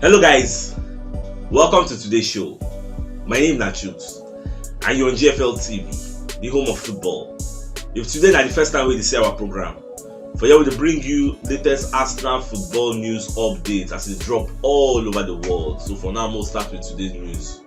Hello guys, welcome to today's show. My name is Nachut and you're on GFL TV, the home of football. If today is the first time we see our program, for here we bring you latest Arsenal football news updates as it drop all over the world. So for now, we'll start with today's news.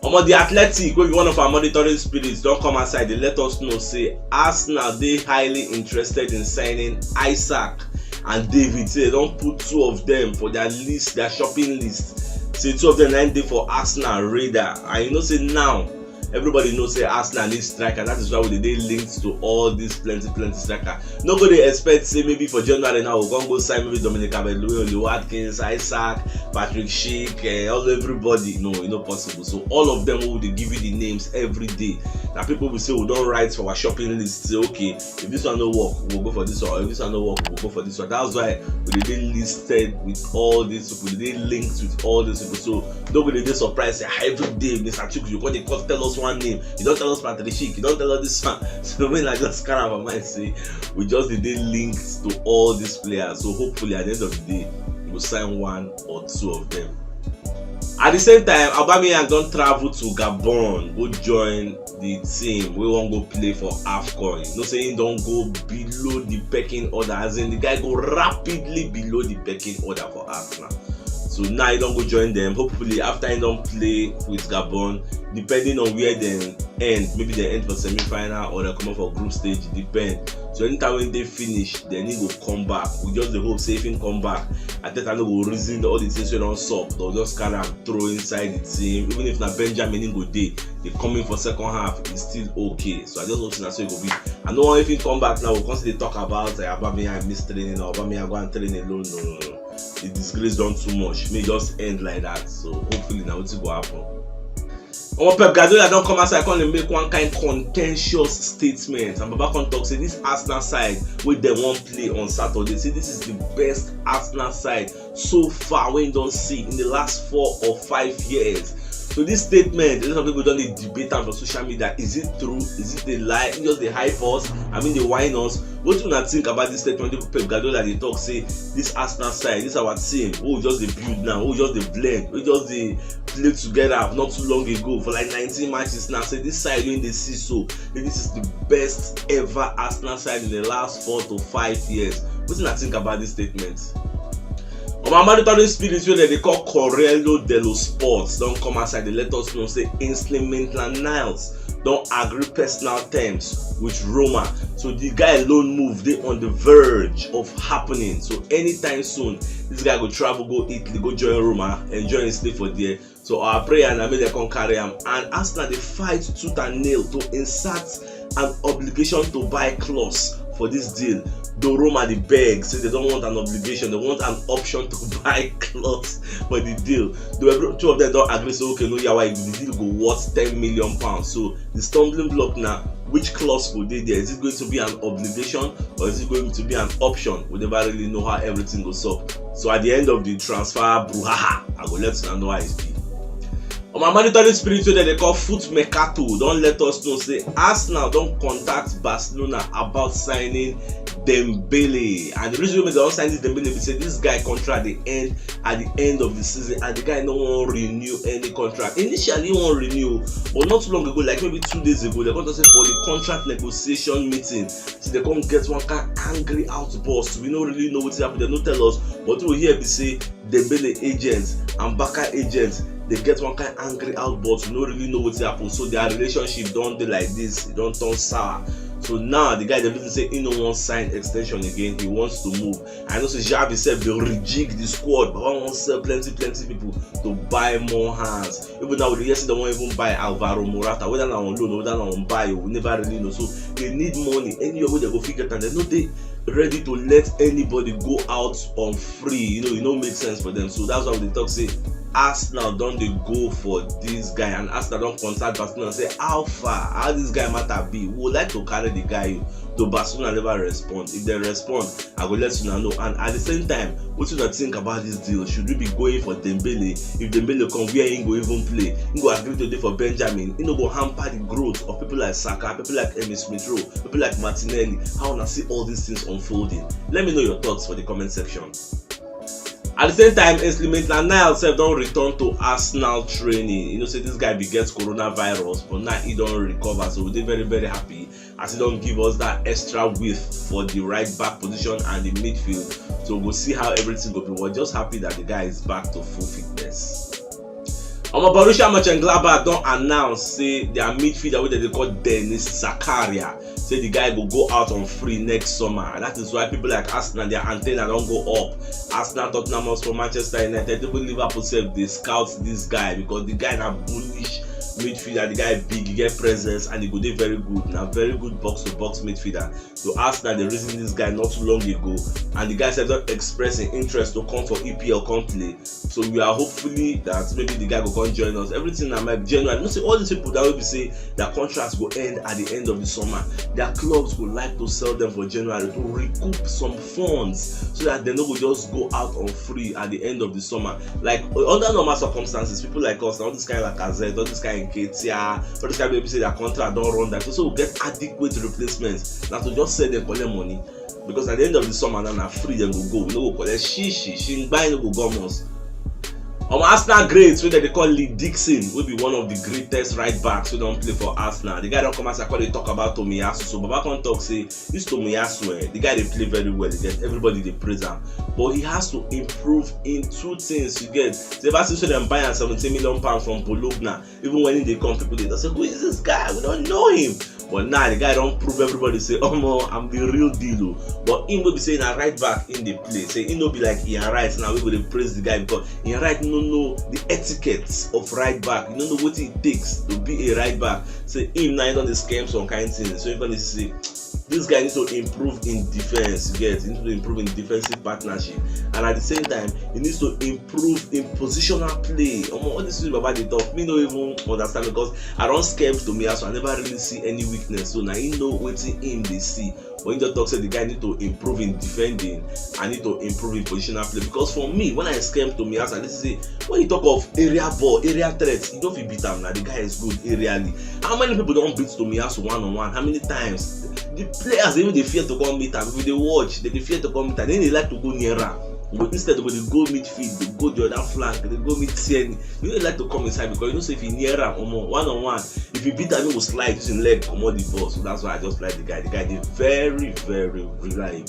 The Athletic, wey be one of our monitoring spirits, don't come outside. They let us know say Arsenal they highly interested in signing Isaac and David. Say they don't put two of them for their list, their shopping list. Say two of them 9 day for Arsenal radar. And you know say now everybody knows say Arsenal needs striker. That is why they linked to all these plenty striker. Nobody expect say maybe for January now we're gonna go sign maybe Dominic Calvert-Lewin, Leo Watkins, Isaac, Patrick Schick, all everybody. No, it's not possible. So all of them will give you the names every day. Now people will say we don't write for our shopping list. Say okay, if this one no work, we'll go for this one. If this one no work, we'll go for this one. That's why we did listed with all these people. They linked with all these people. So nobody they surprised say every day, Mr. Chuk, you got to tell us one name. You don't tell us Patrick Schick. You don't tell us this one. So when I just kind of mind say we just did links to all these players. So hopefully at the end of the day we'll sign one or two of them. At the same time, Aubameyang don't travel to Gabon, go join the team. We won't go play for AFCON. You know, saying don't go below the pecking order, as in the guy go rapidly below the pecking order for Arsenal. So now he don't go join them. Hopefully, after he don't play with Gabon, depending on where they end, maybe they end for semi-final or they come up for group stage, it depends. So anytime when they finish, then he will come back. We just the hope say if he come back, I think I know we'll reason all the things we don't solve. They'll just carry and throw inside the team. Even if na Benjamin go day, they come in for second half, it's still okay. So I just hope that's how it will be. I know if he come back now, we'll constantly talk about Aubameyang miss training or Aubameyang go and train alone. No. The disgrace done too much. May just end like that. So hopefully now it will happen. Pep Guardiola don't come outside and make one kind contentious statement. And Baba can talk say this Arsenal side where they won't play on Saturday. Say this is the best Arsenal side so far we don't see in the last 4 or 5 years. So this statement, a lot of people don't debate on social media. Is it true? Is it a lie? Just they hype us. I mean they whine us. What do you think about this statement? Pep Guardiola they talk say this Arsenal side, this our team. We just they build now. We just they blend. We just they play together not too long ago for like 19 matches now. Say this side when they see so this is the best ever Arsenal side in the last 4 to 5 years. What do you think about this statement? My monitoring spirit wey they call Corrello dello Sports don't come outside. They let us know say Ainsley Maitland-Niles don't agree personal terms with Roma. So the guy alone move they on the verge of happening. So anytime soon this guy go travel, go Italy, go join Roma, enjoy and stay for there. So our prayer and I mean they can carry him. And Arsenal they fight tooth and nail to insert an obligation to buy clause for this deal. Though Roma they beg, say they don't want an obligation, they want an option to buy clause for the deal. Though two of them don't agree, so okay, no, yeah, why the deal go worth £10 million. So the stumbling block now, which clause will they there? Is it going to be an obligation or is it going to be an option? We never really know how everything goes up. So at the end of the transfer brouhaha, I will let you know how it's be. On my monitoring spirit that they call Foot Mercato, don't let us know say Arsenal don't contact Barcelona about signing Dembele. And the reason why they don't sign this Dembele is say this guy contract at the end of the season and the guy no want renew any contract. Initially he won't renew, but not too long ago, like maybe 2 days ago, they're going to say for the contract negotiation meeting. So they come get one kind of angry outburst. We don't really know what's happening, they don't tell us, but we hear they say Dembele agents and Barca agents. They get one kind of angry outburst. We don't really know what's happened. So their relationship don't do like this. It don't turn sour. So now the guy they say he no want sign extension again. He wants to move. I know so Xavi said they rejig the squad, but I want to sell plenty people to buy more hands. Even now the yesterday they won't even buy Alvaro Morata. Whether they on loan or whether they on buy, we never really know. So they need money. Any way they go figure it, and they know they ready to let anybody go out on free. You know, make sense for them. So that's why they talk say Arsenal don't they go for this guy, and Arsenal don't contact Barcelona and say how far, how this guy matter be. We would like to carry the guy, though Barcelona never respond. If they respond, I will let you know. And at the same time, what you think about this deal? Should we be going for Dembele? If Dembele come, where he go even play? He go agree today for Benjamin. He no go hamper the growth of people like Saka, people like Emil Smith Rowe, people like Martinelli. How wanna see all these things unfolding? Let me know your thoughts for the comment section. At the same time, Maitland-Niles sef don return to Arsenal training. You know, say this guy be get coronavirus, but now he don recover, so we dey very very happy as he don give us that extra width for the right back position and the midfield. So we'll see how everything go be. We're just happy that the guy is back to full fitness. Borussia Mönchengladbach don announce say their midfielder wey dem dey call Dennis Zakaria say the guy go out on free next summer, and that is why people like Arsenal, their antenna don go up. Arsenal, Tottenham Hotspur, Manchester United, even Liverpool sef dey scout this guy because the guy na bullish midfielder. The guy big, he get presence, and he go dey very good. Na very good box to box midfielder. So Arsenal dey reason this guy not too long ago, and the guy sef don express im interest to come for EPL come play. So we are hopefully that maybe the guy go come join us. Everything na like January. You know, say all these people that will be say their contracts go end at the end of the summer. Their clubs would like to sell them for January to recoup some funds so that they no go just go out on free at the end of the summer. Like under normal circumstances, people like us, all this kind of Lacazette, all this kind of Ketia, all this kind of people say their contract don't run that. So we'll get adequate replacements. Now to just sell them collect money, because at the end of the summer now free them go. We no go collect she buy no go almost. Arsenal greats wey they call Lee Dixon will be one of the greatest right backs who don't play for Arsenal. The guy don't come as I call they talk about Tomiyasu. So Baba can talk say this Tomiyasu, the guy they play very well. Everybody they praise him, but he has to improve in two things. You get the ever since them buying 17 million pounds from Bologna, even when they come, people they say who is this guy? We don't know him. But now the guy don't prove everybody say, oh no, I'm the real deal. But him will be saying a right back in the play. Say he no be like Ian Wright. Now we will praise the guy because Ian Wright no know the etiquette of right back. You don't know what it takes to be a right back. Say him now he don't scam some kind of things. So you're gonna see this guy needs to improve in defense. He needs to improve in defensive partnership, and at the same time, he needs to improve in positional play. All this is about the talk. Me no even understand because I don't scam to me, so I never really see any weakness. So now he know what him they see. When you talk, say the guy need to improve in defending, I need to improve in positional play. Because for me, when I scam to me, as I say, when you talk of area ball, area threats, you don't feel beat him now. The guy is good aerially. How many people don't beat to me as one on one? How many times? The players even they fear to come meet him. If they watch, they fear to come meet him. Then they like to go near him. But instead of they go midfield, they go the other flank, they go mid Tierney. You don't like to come inside because you know say if you near him or one on one, if you beat him, he will slide using leg come on the ball. So that's why I just like the guy. The guy is very, very reliable.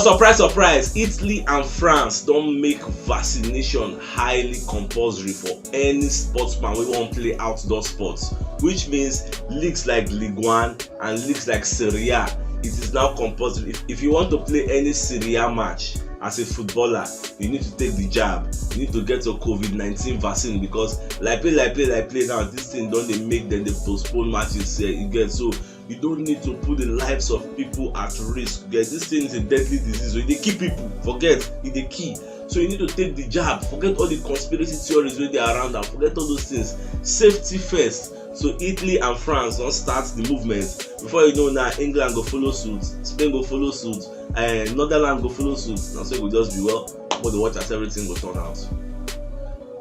Surprise, Italy and France don't make vaccination highly compulsory for any sportsman who won't play outdoor sports, which means leagues like Ligue 1 and leagues like Serie A, it is now compulsory. If you want to play any Serie A match as a footballer, you need to take the jab. You need to get your COVID-19 vaccine because like play now, this thing don't they make them they postpone matches. You get so. You don't need to put the lives of people at risk. Guys, this thing is a deadly disease. So they keep people. Forget it's the key. So you need to take the jab. Forget all the conspiracy theories where they are around and forget all those things. Safety first. So Italy and France don't start the movement. Before you know now, England go follow suit, Spain go follow suit, and Netherlands go follow suit. Now so it will just be well, but the watch as everything will turn out.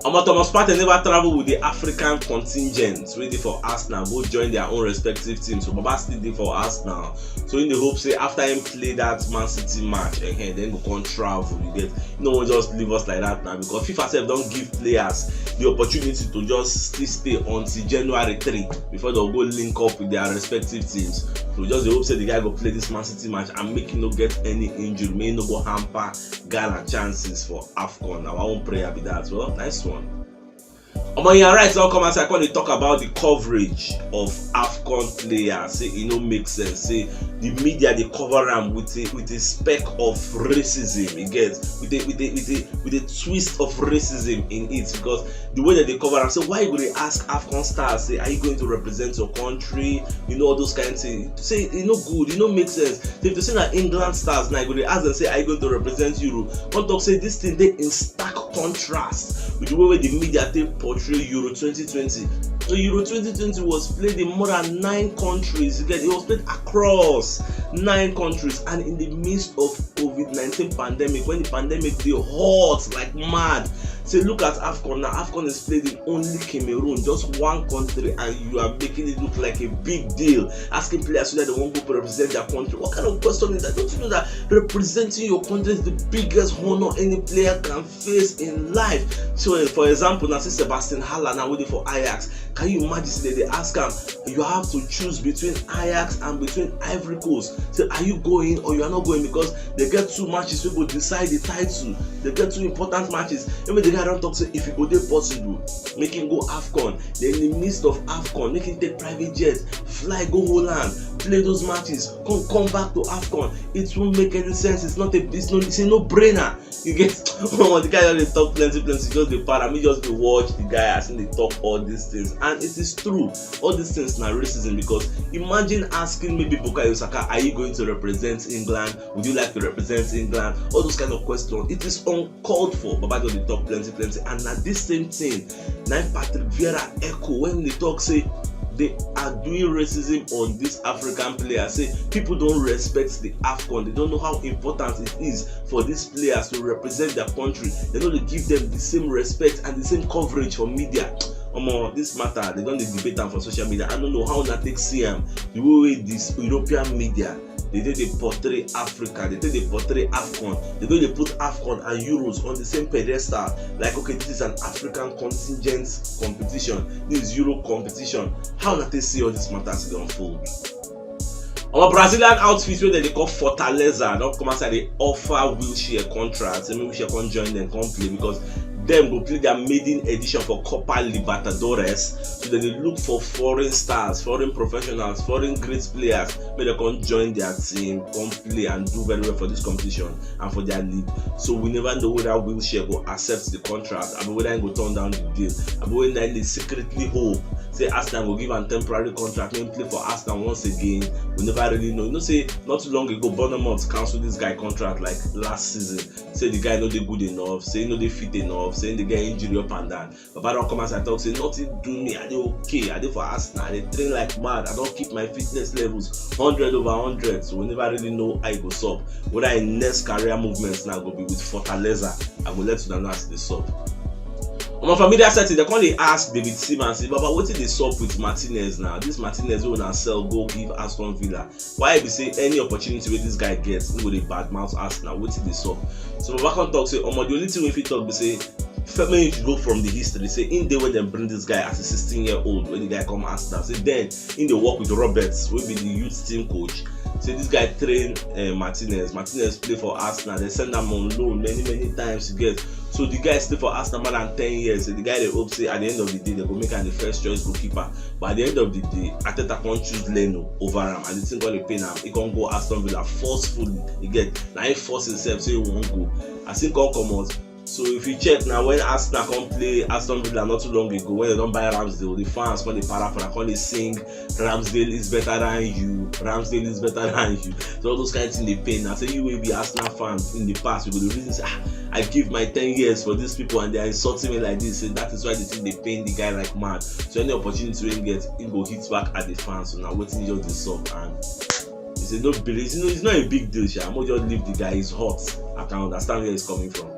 Thomas Partey never travel with the African contingent ready for Arsenal, both join their own respective teams. So Baba still did for Arsenal. So in the hope say after him play that Man City match then go come travel. You get no one just leave us like that now because FIFA self don't give players the opportunity to just still stay until January 3 before they'll go link up with their respective teams. So just the hope say the guy go play this Man City match and make him no get any injury, may no go hamper Ghana chances for AFCON. Our own prayer be that. Well, nice one. You're right, so come as I call talk about the coverage of AFCON players. Say it no make sense. Say the media they cover them with a speck of racism. You get with a twist of racism in it because the way that they cover them. Say why would they ask AFCON stars? Say are you going to represent your country? You know all those kind of things. Say it no good. It no make sense. So if they say that England stars now, they ask them say are you going to represent Europe? One talk say this thing they in stark contrast with the way the media they portray Euro 2020. So Euro 2020 was played in more than 9 countries. It was played across. 9 countries, and in the midst of COVID-19 pandemic, when the pandemic dey hot like mad. Say look at AFCON now. AFCON is played in only Cameroon, just one country, and you are making it look like a big deal, asking players whether they want to go represent their country. What kind of question is that? Don't you know that representing your country is the biggest honor any player can face in life? So for example, now say Sebastian Haller now waiting for Ajax. Can you imagine say they ask him, you have to choose between Ajax and between Ivory Coast? Say, are you going or you are not going? Because they get 2 matches wey go decide the title. They get 2 important matches. Even the guy don't talk say if it go dey possible, make him go AFCON. Then in the midst of AFCON, make him take private jet, fly go Holland, play those matches, come back to AFCON. It won't make any sense. It's a no-brainer. You get the guy just talk plenty, just the para. Me just dey watch the guy as they talk all these things, and it is true. All these things now racism, because imagine asking maybe Bukayo Saka, are you going to represent England? Would you like to represent England? All those kind of questions. It is uncalled for. Baba just dey talk plenty, and at this same thing, now Patrick Vieira echo when they talk say they are doing racism on these African players. Say people don't respect the AFCON. They don't know how important it is for these players to represent their country. They don't give them the same respect and the same coverage for media. This matter, they don't debate them for social media. I don't know how that takes CM the way this European media they portray Africa, they portray AFCON, they put AFCON and Euros on the same pedestal. Like, okay, this is an African contingent competition, this is Euro competition. How not they see all these matters unfold? Our Brazilian outfit where they call Fortaleza, don't come outside, they offer wheelchair contracts. Maybe we should come join them, come play, because them go play their maiden edition for Copa Libertadores. So then they look for foreign stars, foreign professionals, foreign great players, may they come join their team, come play and do very well for this competition and for their league. So we never know whether wheelchair go accept the contract, I mean whether he go turn down the deal. I mean when they secretly hope say Arsenal will give a temporary contract, maybe play for Arsenal once again. We never really know. You know, say not too long ago, Bournemouth cancelled this guy contract like last season. Say the guy no dey good enough, say no dey fit enough, saying the guy injury up and down. But I don't come as I talk, say nothing do me. I dey okay. I dey for Arsenal. I dey train like mad. I don't keep my fitness levels 100 over 100. So we never really know how it goes up. Whether in next career movements now go be with Fortaleza, I will let you know as they sub. On my familiar setting, they can't ask David Seaman, say, Baba, what did they sup with Martinez now? This Martinez will now sell, go give Aston Villa. Why be say any opportunity where this guy gets, he go dey badmouth Arsenal? What did they sup? So Baba can talk say, the only thing if he talk, be say, Femi you should go from the history. Say in day when they bring this guy as a 16-year-old, when the guy come Arsenal, say then in the work with Roberts, will be the youth team coach. Say this guy train Martinez. Martinez play for Arsenal. They send him on loan many times to get. So the guy stay for Arsenal more than 10 years. So the guy they hope say at the end of the day they go make him the first choice goalkeeper. But at the end of the day, Arteta can't choose Leno over him, and the thing gonna pay him. He can't go Aston Villa forcefully. You get now he force himself say he won't go. I think can't come out. So if you check now, when Arsenal come play Aston Villa not too long ago, when they don't buy Ramsdale, the fans when they para for when they sing Ramsdale is better than you, Ramsdale is better than you. So all those kind of things they pain. I say you will be Arsenal fans in the past, you will the reason say I give my 10 years for these people and they are insulting me like this. So that is why they think they pain the guy like mad. So any opportunity he get, he go hit back at the fans. So now waiting just the sub and he said don't believe it's not a big deal. I'm just leave the guy, he's hot. I can understand where he's coming from.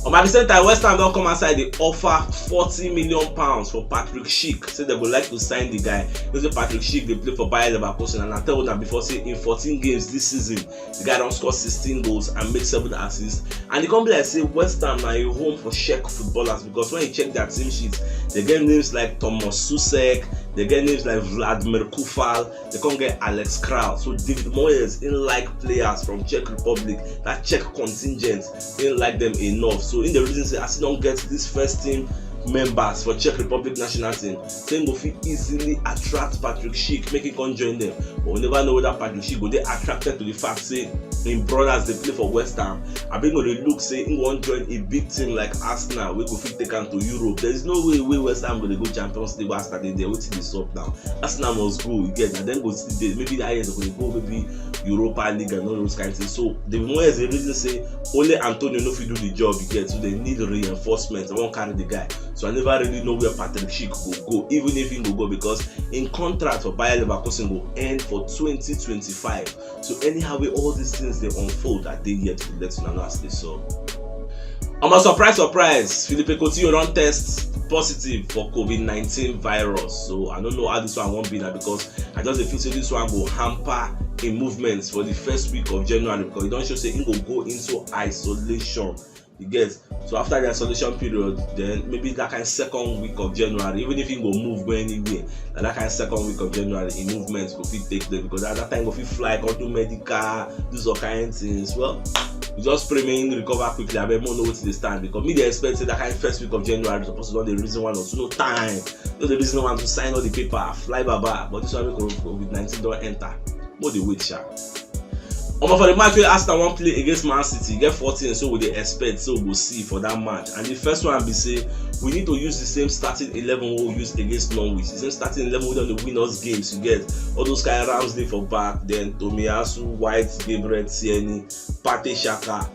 At the same time, West Ham don't come outside. They offer £40 million for Patrick Schick. Say they would like to sign the guy. Because Patrick Schick they play for Bayer Leverkusen, and I tell you that before, say in 14 games this season, the guy don't score 16 goals and make 7 assists. And the company like say West Ham are a home for Czech footballers, because when you check their team sheets, they get names like Tomas Susek, they get names like Vladimir Kufal, they can't get Alex Kral. So David Moyes in like players from Czech Republic, that Czech contingent didn't like them enough. So in the reason say I still don't get this first team members for Czech Republic national team, saying go fit easily attract Patrick Schick, make him come join them. But we never know whether Patrick Schick go dey attracted to the fact say him brothers they play for West Ham. I been go dey look say he won't join a big team like Arsenal, we go fit take him to Europe. There is no way West Ham go Champions League after they there. Waiting this up now. Arsenal must go again, and then go see there. Maybe the highest they go maybe Europa League and all those kinds of things. So the more as the reason say only Antonio no fit do the job you get, so they need reinforcement. They won't carry the guy. So I never really know where Patrick Schick will go, even if he will go, because in contract for Bayer Leverkusen will end for 2025. So anyhow, with all these things they unfold, that they yet to let you know as they saw. I'm a surprise. Philippe Coutinho don't test positive for COVID-19 virus. So I don't know how this one won't be now, because I just feel say this one will hamper in movements for the first week of January, because it don't show say he will go into isolation. You get, so after the isolation period, then maybe that kind of second week of January, even if he go move go anywhere, that kind of second week of January, in movements go fit take place, because at that time go fit fly, go to medical, do some kind of things. Well, we just pray me recover quickly. I bet more know what they stand, because me they expect that kind of first week of January supposed to know the reason one or two, no time, no the reason one to sign all the paper, fly baba. But this one COVID-19 don't enter. What the wait sharp. For the match wey Arsenal wan play against Man City, get 14, so we dey expect, so we go see for that match. And the first one be say we need to use the same starting 11 we use against Norwich. The same starting 11 we don dey win us games. You get all those kind of Ramsey for back, then Tomiyasu, White, Gabriel, Tierney, Partey, Xhaka,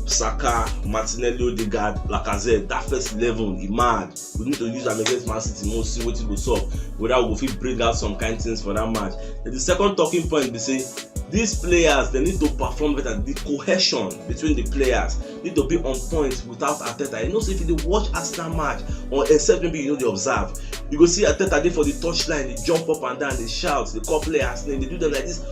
Saka, Martinelli, Odegaard, Lacazette. That first 11, e mad. We need to use them against Man City. We'll see what it go solve. Whether we go fit bring out some kind of things for that match. And the second talking point be say these players, they need to perform better. The cohesion between the players need to be on point without Arteta. You know, so if you watch Arsenal match, or except maybe you know they observe, you go see Arteta dey for the touchline, they jump up and down, they shout, they call players, they do them like this.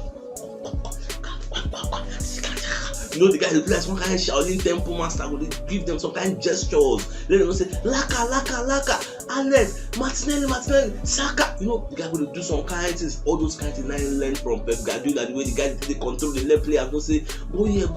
You know, the guy, they do like some kind of shouting tempo master, they give them some kind of gestures. Then they say, Laka, Alex, Martinelli, Saka. You know, the guy will do some kind of things, all those kind of things. Now learn from Pep Guardiola, the way the guy they control the left players, don't say, go here,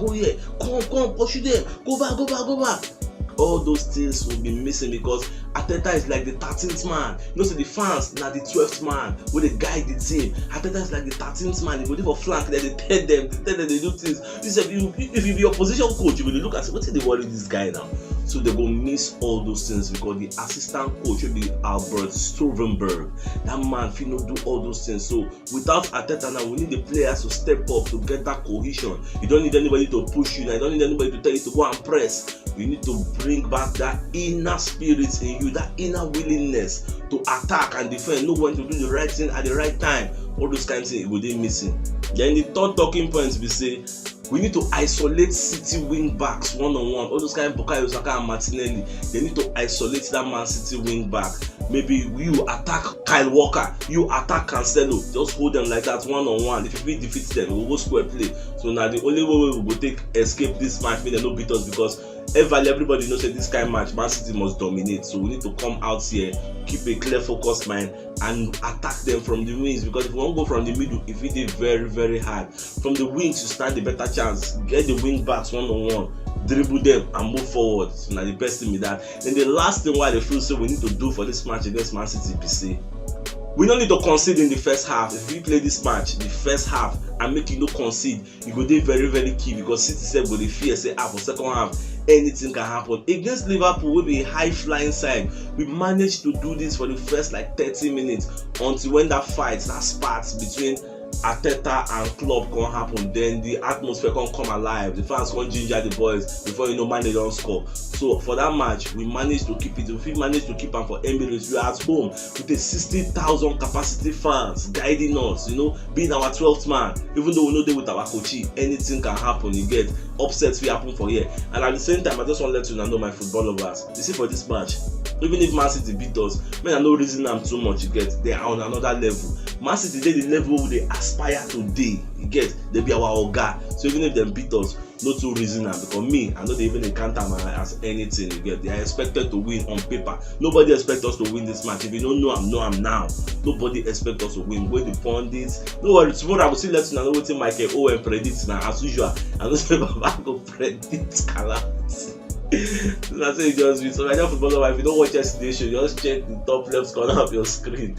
come, pursue them, go back. All those things will be missing, because Arteta is like the 13th man. You know, so the fans now the 12th man where they guide the team. Arteta is like the 13th man. They go for flank, then they tell them they do things. If you be your position coach, you will look at what they worry this guy now. So they go miss all those things, because the assistant coach will be Albert Stuvenberg. That man will not do all those things. So without Arteta now, we need the players to step up to get that cohesion. You don't need anybody to push you. You don't need anybody to tell you to go and press. You need to bring back that inner spirit in you, that inner willingness to attack and defend, know when to do the right thing at the right time. All those kind of things will be missing. Then the third talking point we say we need to isolate City wing backs one-on-one. All those kind of Bukayo Saka and Martinelli, they need to isolate that Man City wing back. Maybe you attack Kyle Walker, you attack Cancelo, just hold them like that one-on-one. If we defeat them, we will go square play. So now the only way we will take escape this match, mean they no beat us, because everybody knows that this kind of match Man City must dominate. So we need to come out here, keep a clear focused mind, and attack them from the wings, because if we won't go from the middle, if it is very, very hard. From the wings you stand a better chance. Get the wing backs one-on-one, dribble them and move forward. So now the best thing with that. Then the last thing why they feel so we need to do for this match against Man City PC, we don't need to concede in the first half. If we play this match the first half and make you no concede, you go dey very, very key, because City said go dey fear say for second half anything can happen. Against Liverpool will be a high flying side. We managed to do this for the first like 30 minutes until when that sparks between Arteta and Klopp can happen. Then the atmosphere can come alive, the fans can ginger the boys before you know man they don't score. So for that match we managed to keep it. If we managed to keep them for Emirates, we are at home with a 60,000 capacity fans guiding us, you know, being our 12th man. Even though we know they with our coachee, anything can happen. You get upsets will happen for here. And at the same time, I just want to let you know my football lovers, you see, for this match, even if Man City beat us, man, I no reason I'm too much. You get, they are on another level. Man City they the level they aspire today. You get, they be our oga. So even if they beat us, no too reason now, because me, I know they even encounter me as anything. You get, they are expected to win on paper. Nobody expect us to win this match. If you don't know I'm now. Nobody expect us to win. Wait the pundits. No worry, tomorrow I will still let you know what Michael Owen predicts now as usual. I don't say Baba go predict calamity. That's it, just be. So my dear footballer, if you don't watch yesterday's show, just check the top left corner of your screen,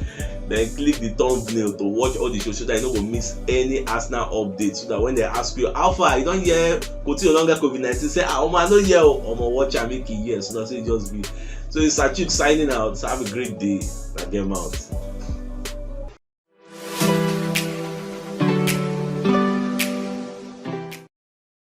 then click the thumbnail to watch all the shows, so that you don't miss any Arsenal updates. So that when they ask you how far, you don't hear Coutinho no get COVID-19, say I don't hear, watch and make it. Yes, so that's it, just be. So it's Sachik signing out. So have a great day. Now get out.